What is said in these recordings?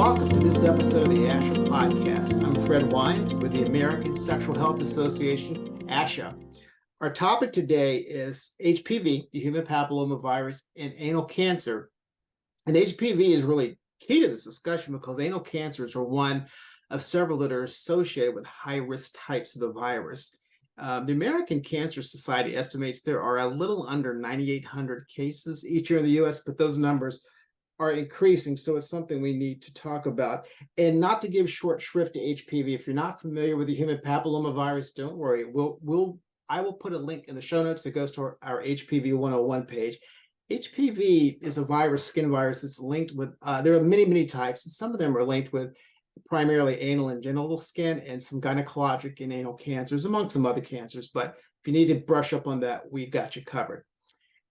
welcome to this episode of the ASHA podcast. I'm Fred Wyant with the American Sexual Health Association, ASHA. Our topic today is HPV, the human papillomavirus, and anal cancer. And HPV is really key to this discussion because anal cancers are one of several that are associated with high-risk types of the virus. The American Cancer Society estimates there are a little under 9,800 cases each year in the U.S., but those numbers are increasing, so it's something we need to talk about. And not to give short shrift to HPV, if you're not familiar with the human papillomavirus, don't worry. I will put a link in the show notes that goes to our HPV 101 page. HPV is a virus, skin virus, that's linked with, there are many types, and some of them are linked with primarily anal and genital skin and some gynecologic and anal cancers, among some other cancers. But if you need to brush up on that, we got you covered.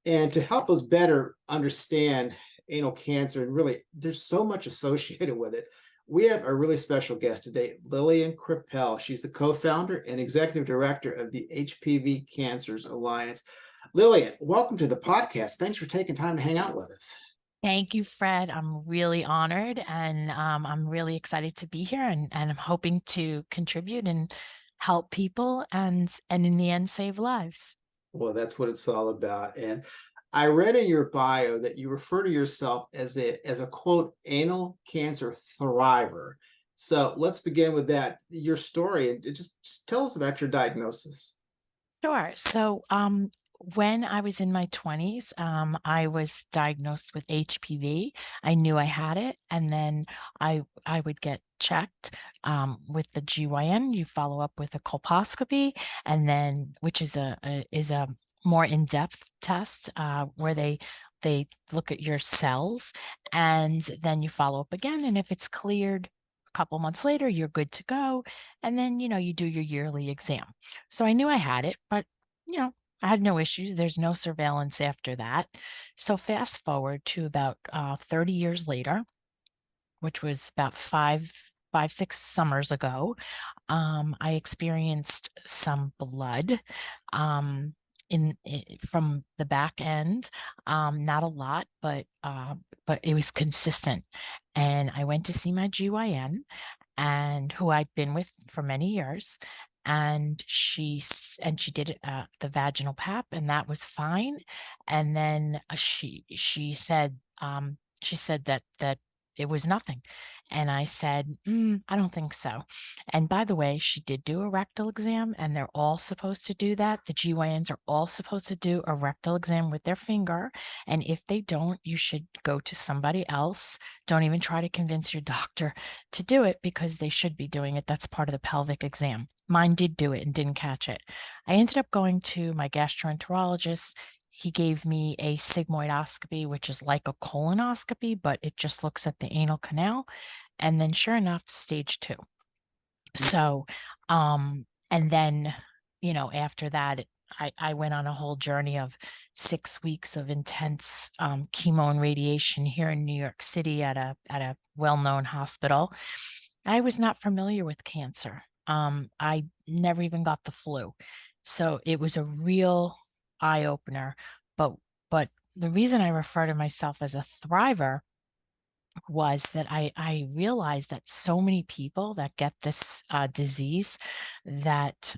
And to help us better understand anal cancer, and really there's so much associated with it, we have a really special guest today, Lillian Kreppel. She's the co-founder and executive director of the HPV Cancers Alliance. Lillian, welcome to the podcast. Thanks for taking time to hang out with us. Thank you, Fred. I'm really honored, and I'm really excited to be here, and I'm hoping to contribute and help people and in the end save lives. Well, that's what it's all about. And I read in your bio that you refer to yourself as a quote, anal cancer thriver. So let's begin with that, your story, and just tell us about your diagnosis. Sure. So when I was in my 20s, I was diagnosed with HPV. I knew I had it, and then I would get checked with the GYN. You follow up with a colposcopy, and then which is a more in-depth test where they look at your cells, and then you follow up again, and if it's cleared a couple months later, you're good to go. And then you do your yearly exam. So I knew I had it, but I had no issues. There's no surveillance after that. So fast forward to about 30 years later, which was about five, 6 summers ago, I experienced some blood from the back end. Not a lot, but it was consistent. And I went to see my GYN, and who I'd been with for many years. And she did the vaginal pap, and that was fine. And then she said that it was nothing. And I said, I don't think so. And by the way, she did do a rectal exam, and they're all supposed to do that. The GYNs are all supposed to do a rectal exam with their finger. And if they don't, you should go to somebody else. Don't even try to convince your doctor to do it, because they should be doing it. That's part of the pelvic exam. Mine did do it and didn't catch it. I ended up going to my gastroenterologist. He gave me a sigmoidoscopy, which is like a colonoscopy, but it just looks at the anal canal. And then sure enough, stage 2. So, and then, after that, I went on a whole journey of 6 weeks of intense chemo and radiation here in New York City at a well-known hospital. I was not familiar with cancer. I never even got the flu. So it was a real eye-opener. But the reason I refer to myself as a thriver was that I realized that so many people that get this disease, that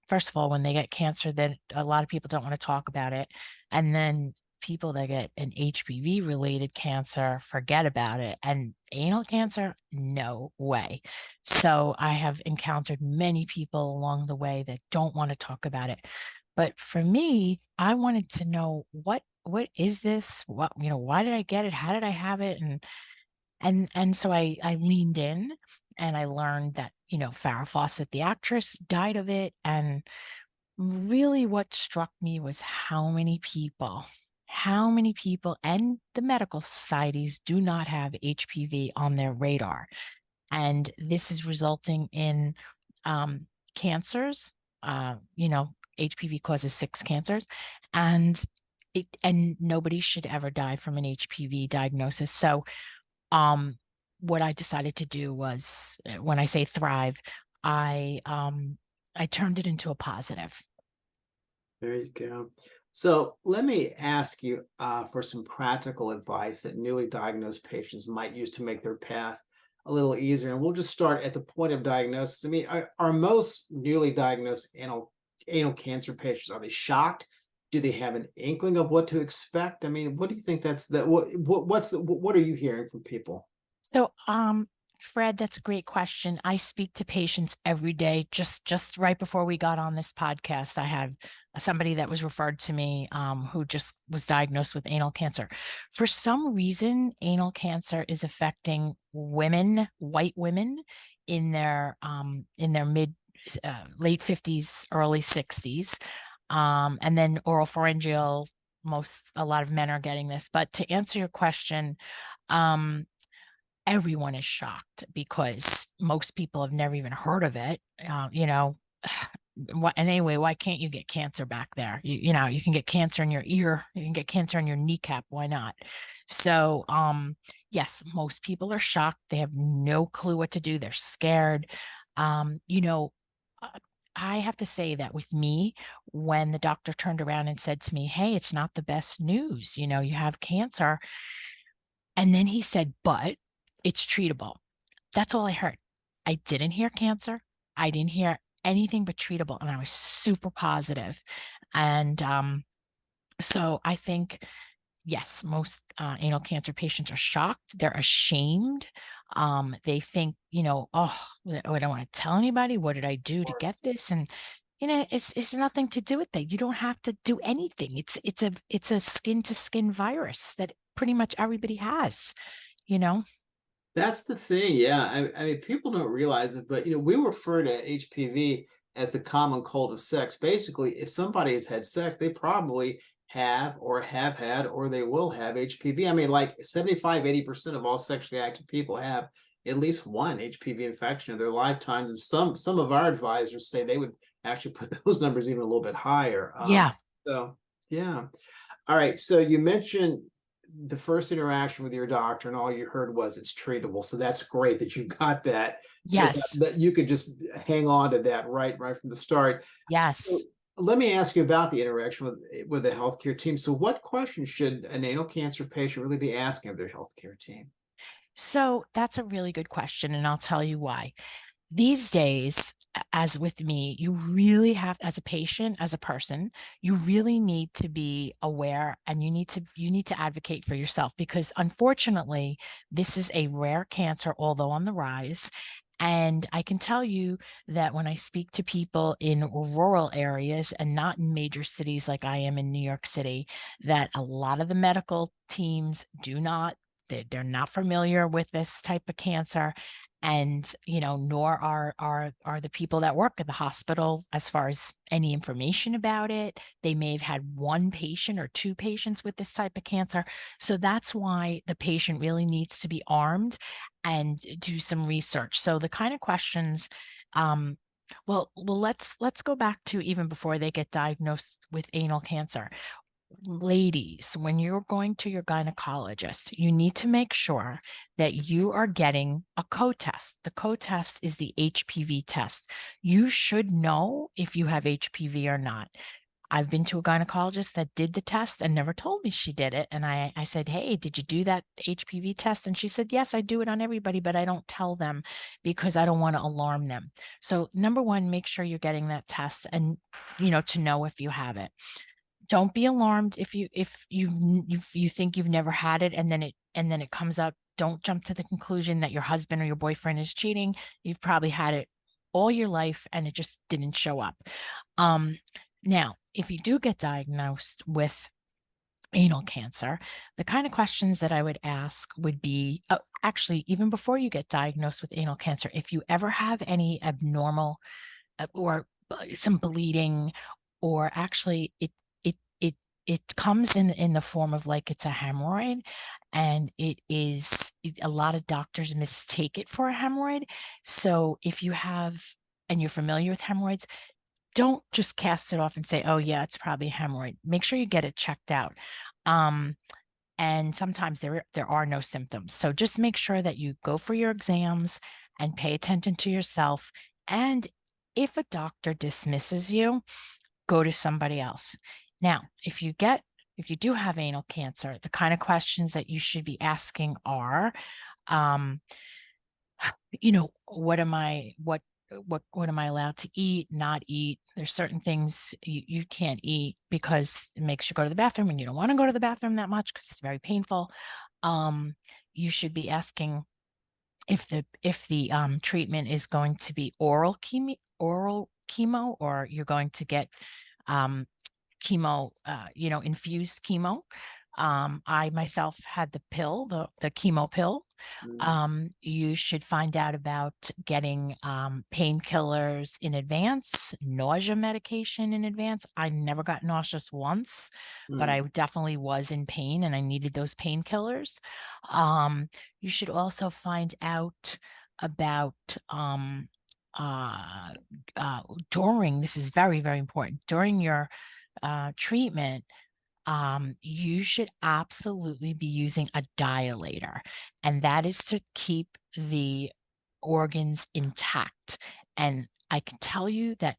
first of all, when they get cancer, then a lot of people don't want to talk about it. And then people that get an HPV related cancer forget about it. And anal cancer, no way. So I have encountered many people along the way that don't want to talk about it. But for me, I wanted to know what is this? Why did I get it? How did I have it? And so I leaned in, and I learned that, Farrah Fawcett, the actress, died of it. And really what struck me was how many people and the medical societies do not have HPV on their radar. And this is resulting in cancers. HPV causes 6 cancers, and nobody should ever die from an HPV diagnosis. So what I decided to do was, when I say thrive, I turned it into a positive. There you go. So let me ask you for some practical advice that newly diagnosed patients might use to make their path a little easier. And we'll just start at the point of diagnosis. I mean, are most newly diagnosed anal cancer patients, are they shocked? Do they have an inkling of what to expect? I mean, what do you think that's the what are you hearing from people? So, Fred, that's a great question. I speak to patients every day. Just right before we got on this podcast, I had somebody that was referred to me who just was diagnosed with anal cancer. For some reason, anal cancer is affecting women, white women, in their mid late 50s, early 60s, and then oropharyngeal. A lot of men are getting this. But to answer your question, um, everyone is shocked because most people have never even heard of it. And anyway, why can't you get cancer back there? You can get cancer in your ear, you can get cancer in your kneecap. Why not? So, yes, most people are shocked. They have no clue what to do. They're scared. Um, you know, uh, I have to say that with me, when the doctor turned around and said to me, "Hey, it's not the best news. You have cancer." And then he said, "But it's treatable." That's all I heard. I didn't hear cancer. I didn't hear anything but treatable, and I was super positive. And so I think, yes, most anal cancer patients are shocked. They're ashamed. They think, oh, I don't want to tell anybody. What did I do Of to get course. this? And it's nothing to do with that. You don't have to do anything. It's a skin to skin virus that pretty much everybody has. You know? That's the thing. Yeah. I mean, people don't realize it, but we refer to HPV as the common cold of sex. Basically, if somebody has had sex, they probably have or have had or they will have HPV. I mean, like 75-80% of all sexually active people have at least one HPV infection in their lifetime. And some of our advisors say they would actually put those numbers even a little bit higher. Yeah. So yeah. All right. So you mentioned the first interaction with your doctor, and all you heard was it's treatable. So that's great that you got that, so Yes. that you could just hang on to that right from the start. So Yes. let me ask you about the interaction with the healthcare team. So what questions should an anal cancer patient really be asking of their healthcare team? So that's a really good question, and I'll tell you why. These days, as with me, you really have, as a patient, as a person, you really need to be aware, and you need to advocate for yourself, because unfortunately, this is a rare cancer, although on the rise. And I can tell you that when I speak to people in rural areas and not in major cities like I am in New York City, that a lot of the medical teams do not, they're not familiar with this type of cancer. And nor are the people that work at the hospital as far as any information about it. They may have had one patient or two patients with this type of cancer. So that's why the patient really needs to be armed and do some research. So the kind of questions, um, let's go back to even before they get diagnosed with anal cancer. Ladies, when you're going to your gynecologist, you need to make sure that you are getting a co-test. The co-test is the HPV test. You should know if you have HPV or not. I've been to a gynecologist that did the test and never told me she did it. And I said, "Hey, did you do that HPV test?" And she said, "Yes, I do it on everybody, but I don't tell them because I don't want to alarm them." So, number one, make sure you're getting that test and, to know if you have it. Don't be alarmed if you think you've never had it, and then it comes up. Don't jump to the conclusion that your husband or your boyfriend is cheating. You've probably had it all your life and it just didn't show up. Um, Now, if you do get diagnosed with anal cancer, the kind of questions that I would ask would be, actually, even before you get diagnosed with anal cancer, if you ever have any abnormal, or some bleeding, or actually it comes in the form of, like, it's a hemorrhoid, and a lot of doctors mistake it for a hemorrhoid. So if you have, and you're familiar with hemorrhoids, don't just cast it off and say, "Oh yeah, it's probably a hemorrhoid." Make sure you get it checked out. Um, and sometimes there are no symptoms. So just make sure that you go for your exams and pay attention to yourself. And if a doctor dismisses you, go to somebody else. Now, if you do have anal cancer, the kind of questions that you should be asking are, um, What am I allowed to eat, not eat? There's certain things you can't eat because it makes you go to the bathroom and you don't want to go to the bathroom that much because it's very painful. Um, you should be asking if the treatment is going to be oral chemo, or you're going to get um chemo, infused chemo. I myself had the pill, the chemo pill. Mm, You should find out about getting painkillers in advance, nausea medication in advance. I never got nauseous once, but I mm, definitely was in pain and I needed those painkillers. Um, you should also find out about uh, during, this is very, very important, during your treatment, you should absolutely be using a dilator, and that is to keep the organs intact. And I can tell you that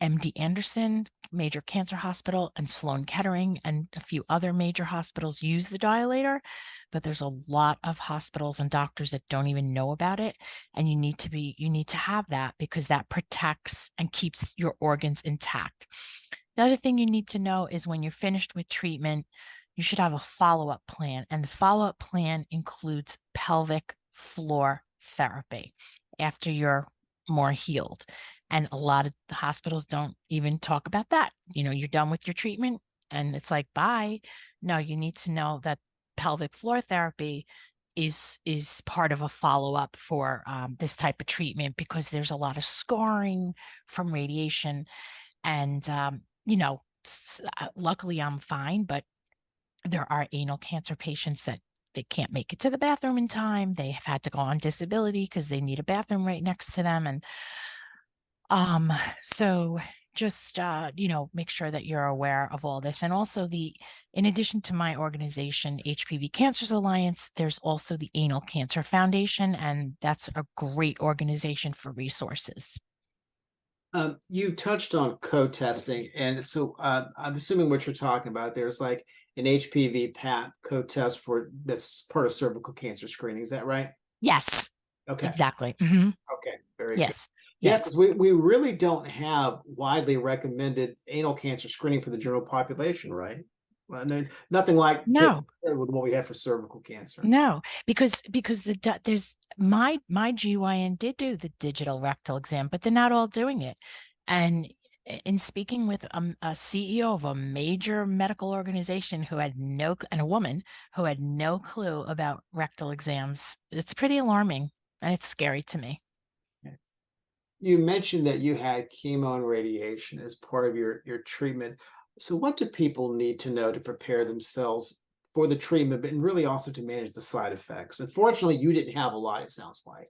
MD Anderson Major Cancer Hospital and Sloan Kettering and a few other major hospitals use the dilator, but there's a lot of hospitals and doctors that don't even know about it. And you need to have that because that protects and keeps your organs intact. The other thing you need to know is when you're finished with treatment, you should have a follow-up plan. And the follow-up plan includes pelvic floor therapy after you're more healed. And a lot of the hospitals don't even talk about that. You're done with your treatment and it's like, bye. No, you need to know that pelvic floor therapy is part of a follow-up for this type of treatment because there's a lot of scarring from radiation. And luckily I'm fine, but there are anal cancer patients that they can't make it to the bathroom in time. They have had to go on disability because they need a bathroom right next to them. And so just make sure that you're aware of all this. And also in addition to my organization, HPV Cancers Alliance, there's also the Anal Cancer Foundation, and that's a great organization for resources. You touched on co-testing, and so I'm assuming what you're talking about, there's like an HPV PAP co-test for that's part of cervical cancer screening. Is that right? Yes, Okay. exactly. Okay. Very good. Yes, Yeah, yes. because we really don't have widely recommended anal cancer screening for the general population, right? Well, no, nothing like No, with what we have for cervical cancer. no, because there's my GYN did do the digital rectal exam, but they're not all doing it. And in speaking with a CEO of a major medical organization who had and a woman who had no clue about rectal exams, it's pretty alarming and it's scary to me. You mentioned that you had chemo and radiation as part of your treatment. So what do people need to know to prepare themselves for the treatment, but and really also to manage the side effects? Unfortunately, you didn't have a lot, it sounds like.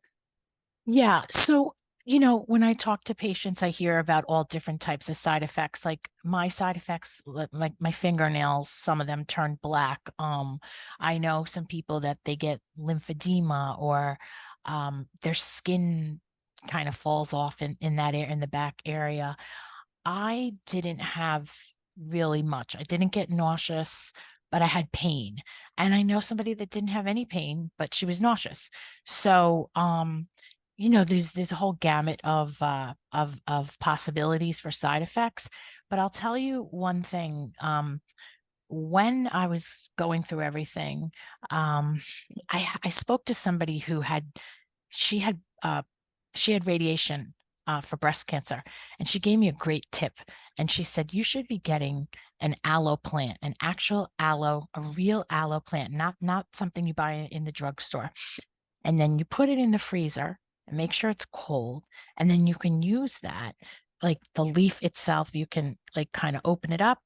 Yeah. So, when I talk to patients, I hear about all different types of side effects. Like my side effects, like my fingernails, some of them turn black. I know some people that they get lymphedema, or their skin kind of falls off in that in the back area. I didn't have really much. I didn't get nauseous, but I had pain. And I know somebody that didn't have any pain, but she was nauseous. So, there's a whole gamut of possibilities for side effects. But I'll tell you one thing. When I was going through everything, um, I spoke to somebody who she had she had radiation for breast cancer, and she gave me a great tip. And she said you should be getting an aloe plant, an actual aloe, a real aloe plant, not something you buy in the drugstore. And then you put it in the freezer and make sure it's cold, and then you can use that, like the leaf itself. You can like kind of open it up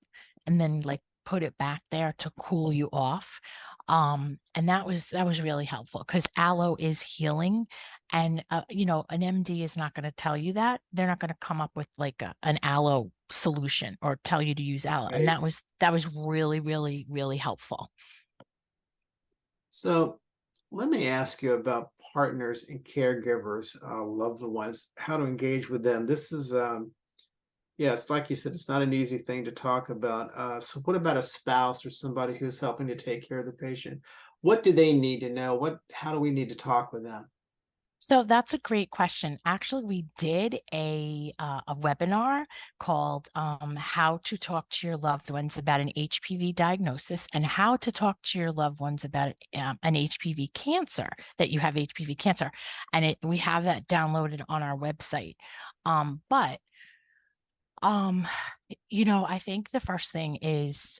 and then like put it back there to cool you off. And that was really helpful because aloe is healing. And an MD is not going to tell you that. They're not going to come up with like an aloe solution or tell you to use aloe. And Right. that was really, really, really helpful. So let me ask you about partners and caregivers, loved ones, how to engage with them. This is yes, like you said, it's not an easy thing to talk about. So what about a spouse or somebody who's helping to take care of the patient? What do they need to know? How do we need to talk with them? So that's a great question. Actually, we did a webinar called "How to Talk to Your Loved Ones About an HPV Diagnosis and How to Talk to Your Loved Ones About an HPV Cancer, that you have HPV cancer," and we have that downloaded on our website. But um, I think the first thing is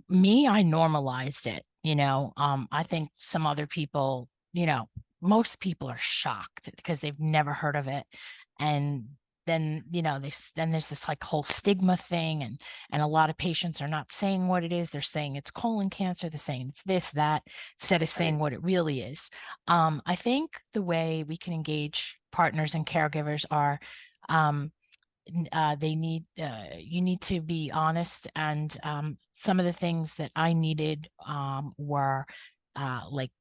me, I normalized it, I think some other people, most people are shocked because they've never heard of it. And then, then there's this like whole stigma thing, and a lot of patients are not saying what it is. They're saying it's colon cancer, they're saying it's this, that, instead of saying Right. what it really is. I think the way we can engage partners and caregivers are you need to be honest, and some of the things that I needed were like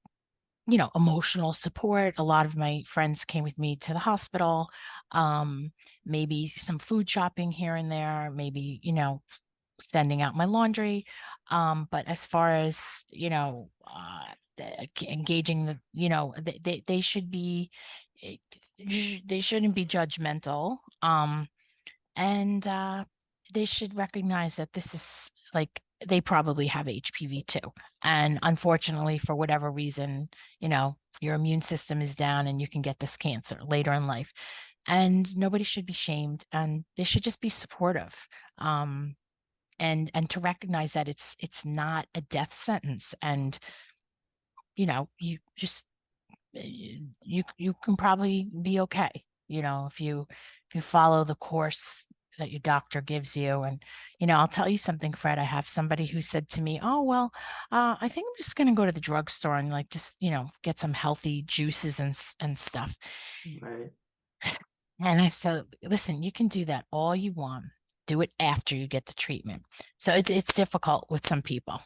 emotional support. A lot of my friends came with me to the hospital, um maybe some food shopping here and there, maybe sending out my laundry. But as far as engaging they should be, eh, they shouldn't be judgmental. And they should recognize that this is like they probably have HPV too. And unfortunately, for whatever reason, your immune system is down and you can get this cancer later in life. And nobody should be shamed, and they should just be supportive. And to recognize that it's not a death sentence. And you can probably be okay, if you follow the course that your doctor gives you. And I'll tell you something, Fred. I have somebody who said to me, "Oh, well, I think I'm just going to go to the drugstore and like just get some healthy juices and stuff." Right. And I said, "Listen, you can do that all you want. Do it after you get the treatment." So it's difficult with some people.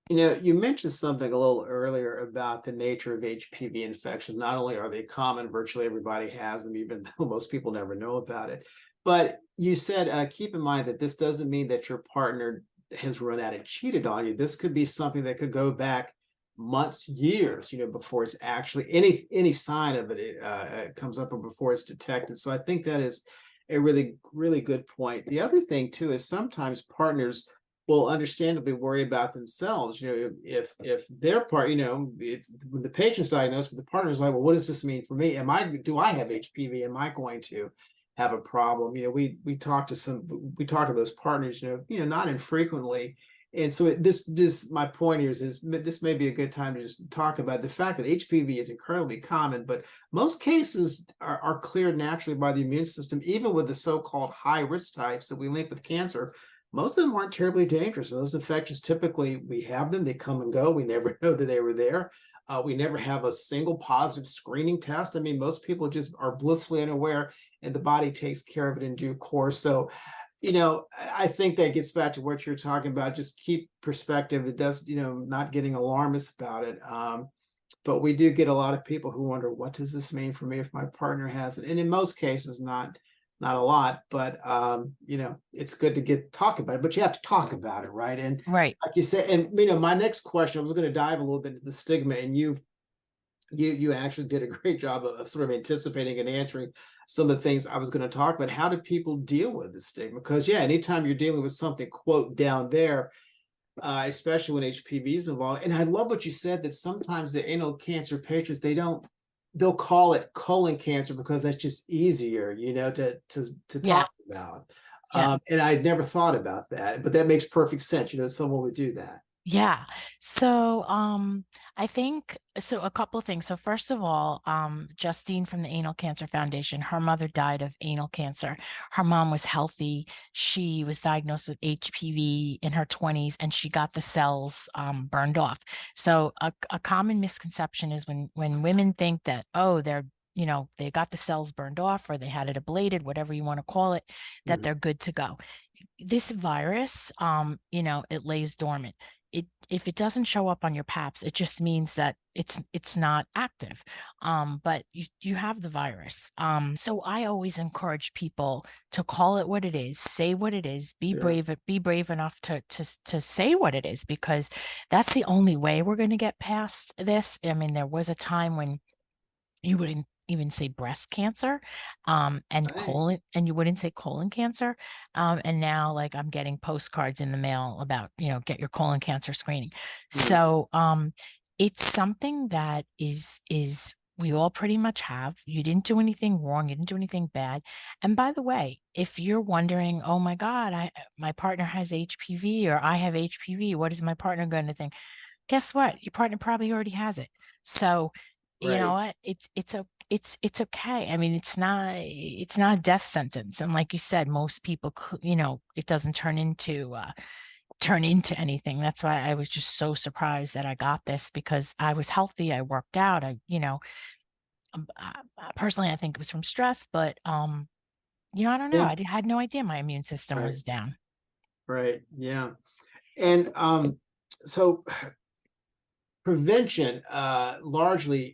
You mentioned something a little earlier about the nature of HPV infections. Not only are they common, virtually everybody has them, even though most people never know about it. But you said, keep in mind that this doesn't mean that your partner has run out and cheated on you. This could be something that could go back months, years, before it's actually any sign of it comes up, or before it's detected. So I think that is a really, really good point. The other thing too is sometimes partners will understandably worry about themselves. If their part, when the patient's diagnosed, but the partner's like, well, what does this mean for me? Do I have HPV? Am I going to have a problem? We talk to those partners, not infrequently. And so this my point here is this may be a good time to just talk about the fact that HPV is incredibly common, but most cases are cleared naturally by the immune system, even with the so-called high risk types that we link with cancer. Most of them aren't terribly dangerous. Those infections, typically, we have them, they come and go. We never know that they were there. We never have a single positive screening test. I mean, most people just are blissfully unaware, and the body takes care of it in due course. So, I think that gets back to what you're talking about. Just keep perspective. It does, not getting alarmist about it. But we do get a lot of people who wonder, what does this mean for me if my partner has it? And in most cases, not a lot, but it's good to talk about it, but you have to talk about it, right? And Right. like you said, and my next question, I was going to dive a little bit into the stigma, and you actually did a great job of sort of anticipating and answering some of the things I was going to talk about. How do people deal with the stigma? Because yeah, anytime you're dealing with something quote down there, especially when HPV is involved. And I love what you said, that sometimes the anal cancer patients, they'll call it colon cancer because that's just easier, to Yeah. talk about. Yeah. And I'd never thought about that, but that makes perfect sense. Someone would do that. Yeah. So, I think so a couple of things. So first of all, Justine from the Anal Cancer Foundation, her mother died of anal cancer. Her mom was healthy. She was diagnosed with HPV in her 20s, and she got the cells burned off. So a common misconception is when women think that, oh, they got the cells burned off, or they had it ablated, whatever you want to call it, that Mhm. they're good to go. This virus, it lays dormant. if it doesn't show up on your paps, it just means that it's not active. But you have the virus. So I always encourage people to call it what it is, say what it is, Sure. be brave enough to say what it is, because that's the only way we're going to get past this. I mean, there was a time when you wouldn't even say breast cancer, and Right. colon, and you wouldn't say colon cancer. And now, like, I'm getting postcards in the mail about, get your colon cancer screening. Mm, So, it's something that is we all pretty much have. You didn't do anything wrong. You didn't do anything bad. And by the way, if you're wondering, oh my God, my partner has HPV or I have HPV, what is my partner going to think? Guess what? Your partner probably already has it. So, you know right. what? It's okay. I mean, it's not a death sentence. And like you said, most people, it doesn't turn into anything. That's why I was just so surprised that I got this, because I was healthy. I worked out. Personally, I think it was from stress, but I don't know. Yeah. I had no idea my immune system Right. was down. Right. Yeah. And so prevention largely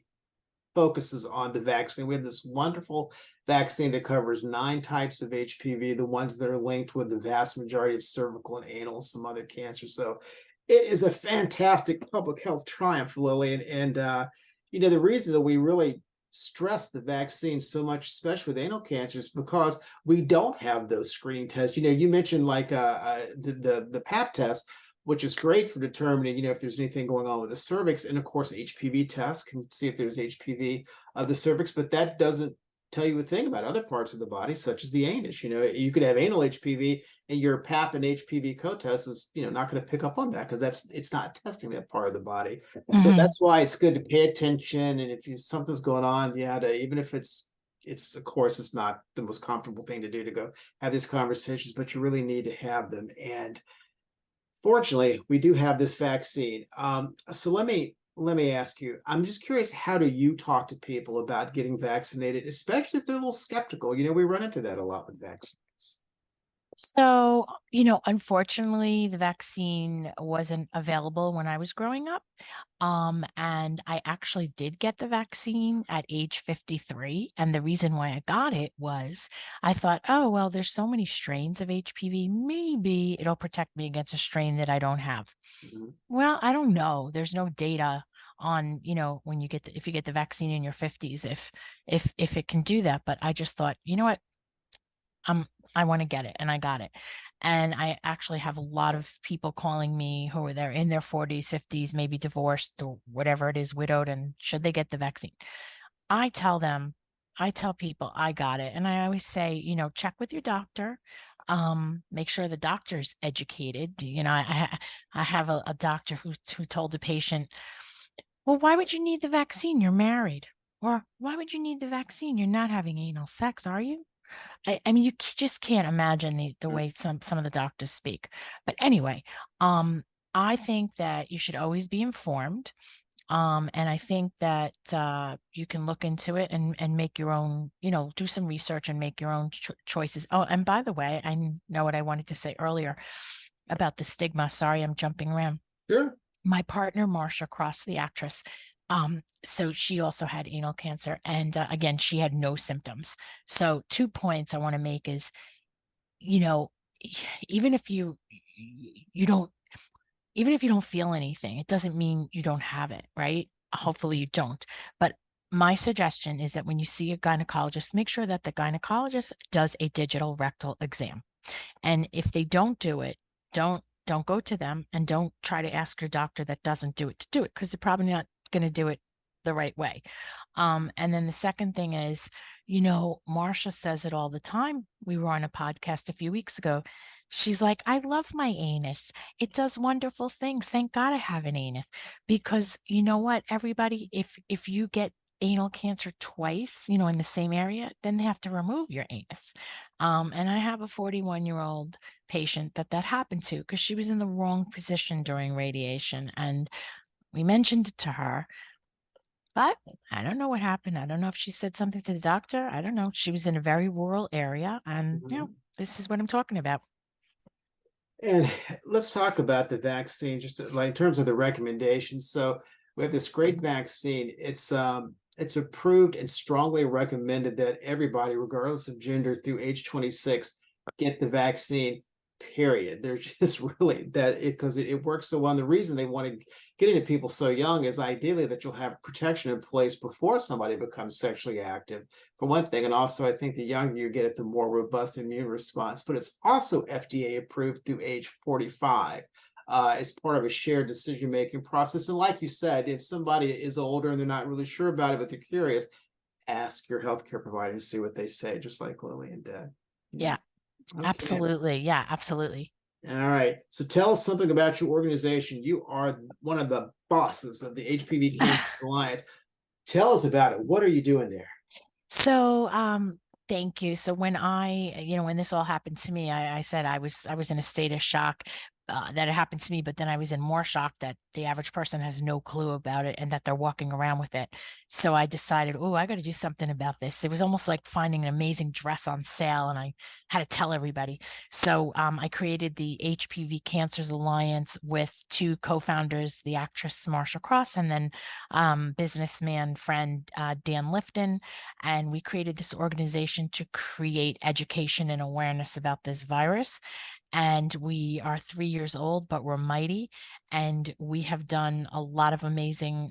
focuses on the vaccine. We have this wonderful vaccine that covers 9 types of HPV, the ones that are linked with the vast majority of cervical and anal, some other cancers. So it is a fantastic public health triumph, Lillian. And the reason that we really stress the vaccine so much, especially with anal cancer, is because we don't have those screening tests. You mentioned like the PAP test, which is great for determining, if there's anything going on with the cervix. And of course, HPV test can see if there's HPV of the cervix, but that doesn't tell you a thing about other parts of the body, such as the anus. You could have anal HPV and your PAP and HPV co-test is, not going to pick up on that because it's not testing that part of the body. So Hmm. that's why it's good to pay attention. And if something's going on, even if it's of course it's not the most comfortable thing to do to go have these conversations, but you really need to have them. And fortunately, we do have this vaccine. So let me ask you. I'm just curious. How do you talk to people about getting vaccinated, especially if they're a little skeptical? We run into that a lot with vaccines. So, unfortunately, the vaccine wasn't available when I was growing up. And I actually did get the vaccine at age 53. And the reason why I got it was I thought, oh, well, there's so many strains of HPV. Maybe it'll protect me against a strain that I don't have. Mhm. Well, I don't know. There's no data on, when if you get the vaccine in your 50s, if it can do that. But I just thought, you know what? um I want to get it, and I got it. And I actually have a lot of people calling me who are there in their 40s, 50s, maybe divorced or whatever it is, widowed, and should they get the vaccine? I tell them, I tell people I got it. And I always say, check with your doctor. Make sure the doctor's educated. I have a doctor who told a patient, well, why would you need the vaccine? You're married. Or why would you need the vaccine? You're not having anal sex, are you? I mean, just can't imagine the way some of the doctors speak. But anyway, I think that you should always be informed. And I think that you can look into it and make your own, do some research and make your own choices. Oh, and by the way, I know what I wanted to say earlier about the stigma. Sorry, I'm jumping around. Sure. My partner, Marsha Cross, the actress, so she also had anal cancer. And again, she had no symptoms. So 2 points I want to make is, you know, even if you don't, even if you don't feel anything, it doesn't mean you don't have it, right? Hopefully you don't. But my suggestion is that when you see a gynecologist, make sure that the gynecologist does a digital rectal exam. And if they don't do it, don't go to them, and don't try to ask your doctor that doesn't do it to do it, because they're probably not going to do it the right way. And then the second thing is, Marsha says it all the time. We were on a podcast a few weeks ago. She's like, I love my anus. It does wonderful things. Thank God I have an anus. Because you know what, everybody, if you get anal cancer twice, in the same area, then they have to remove your anus. And I have a 41-year-old patient that happened to, because she was in the wrong position during radiation. And we mentioned it to her, but I don't know what happened. I don't know if she said something to the doctor. I don't know. She was in a very rural area. And, Mhm. this is what I'm talking about. And let's talk about the vaccine, just like in terms of the recommendations. So we have this great vaccine. It's approved and strongly recommended that everybody, regardless of gender, through age 26, get the vaccine. Period. They're just really that it because it works so well. And the reason they want to get into people so young is ideally that you'll have protection in place before somebody becomes sexually active, for one thing. And also, I think the younger you get it, the more robust immune response. But it's also FDA approved through age 45 as part of a shared decision making process. And like you said, if somebody is older and they're not really sure about it, but they're curious, ask your healthcare provider and see what they say, just like Lillian did. Yeah, Okay. absolutely. Yeah, absolutely. All right. So tell us something about your organization. You are one of the bosses of the HPV Cancer Alliance. Tell us about it. What are you doing there? So, thank you. So when this all happened to me, I said I was in a state of shock that it happened to me, but then I was in more shock that the average person has no clue about it and that they're walking around with it. So I decided, oh, I got to do something about this. It was almost like finding an amazing dress on sale, and I had to tell everybody. So I created the HPV Cancers Alliance with two co-founders, the actress Marsha Cross, and then businessman friend Dan Lifton. And we created this organization to create education and awareness about this virus. And we are 3 years old, but we're mighty. And we have done a lot of amazing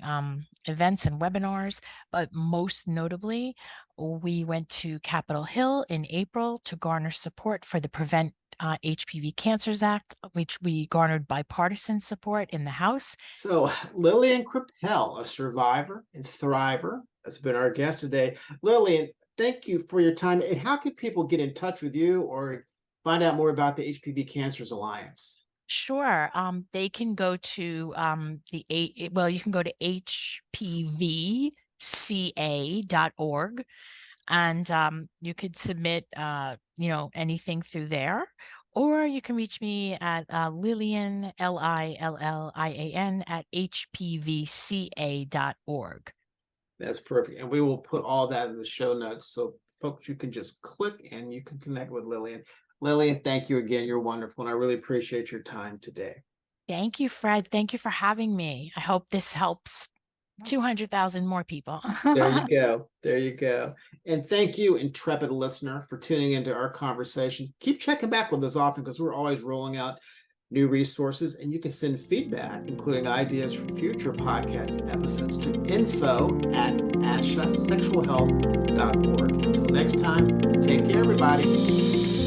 events and webinars. But most notably, we went to Capitol Hill in April to garner support for the Prevent HPV Cancers Act, which we garnered bipartisan support in the House. So, Lillian Kreppel, a survivor and thriver, has been our guest today. Lillian, thank you for your time. And how can people get in touch with you or find out more about the HPV Cancers Alliance? Sure. They can go to you can go to hpvca.org, and you could submit anything through there, or you can reach me at Lillian, Lillian at hpvca.org. That's perfect. And we will put all that in the show notes. So, folks, you can just click and you can connect with Lillian. Lillian, thank you again. You're wonderful. And I really appreciate your time today. Thank you, Fred. Thank you for having me. I hope this helps 200,000 more people. There you go. There you go. And thank you, intrepid listener, for tuning into our conversation. Keep checking back with us often because we're always rolling out new resources, and you can send feedback, including ideas for future podcast episodes, to info@ashasexualhealth.org. Until next time, take care, everybody.